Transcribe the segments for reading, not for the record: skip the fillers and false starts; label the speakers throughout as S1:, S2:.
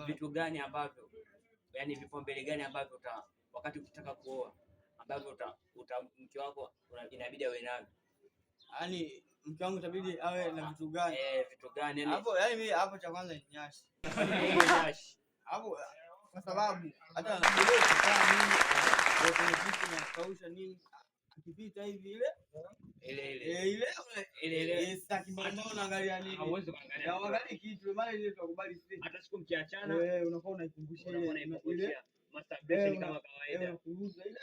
S1: Vitu gani ambavyo, yani vipaumbele gani ambavyo wakati ukitaka kuoa ambavyo mke wako inabidi awe navyo?
S2: Yaani mke wangu itabidi awe na vitu gani?
S1: Vitu gani yani?
S2: Hapo yani mimi hapo cha kwanza ni nyashi.
S1: Nyashi.
S2: Hapo kwa sababu hata ile kukaa nini ndio kwenye kitu na kausha nini akipita hivi ile sitaki bado unaangalia nini?
S1: Hauwezi kuangalia.
S2: Unaangalia kitu maana ile tukubali sisi.
S1: Hata siku mkiachana
S2: unakuwa unaikumbusha
S1: ile masturbation kama kawaida.
S2: Kuruza ile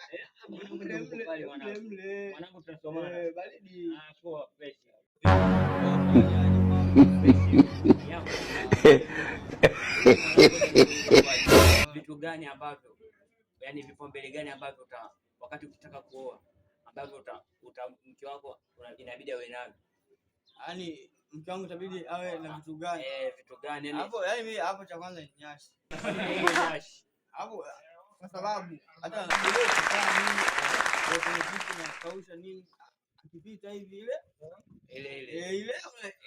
S1: Mwanangu tunasomana.
S2: Baridi.
S1: Poa fresh. Vitu gani ambavyo, yani vipaumbele gani ambavyo wakati ukitaka kuoa ambavyo mke wako inabidi awe navyo?
S2: Yaani mke wangu itabidi awe na vitu gani?
S1: Vitu gani yani?
S2: Hapo yani mimi hapo cha kwanza ni nyashi.
S1: Nyashi.
S2: Hapo kwa sababu hata ile kukaa nini ndio kwenye kitu na kausha nini akipita hivi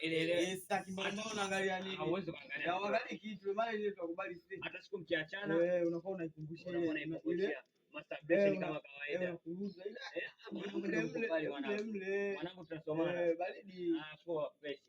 S2: ile sitaki bado unaangalia nini?
S1: Hauwezi kuangalia.
S2: Unaangalia kitu maana ile tukubali sisi.
S1: Hata siku mkiachana
S2: unakuwa unaikumbusha
S1: ile masturbation kama kawaida.
S2: Kuruza ile
S1: Mwanangu tunasomana.
S2: baridi.
S1: Poa fresh.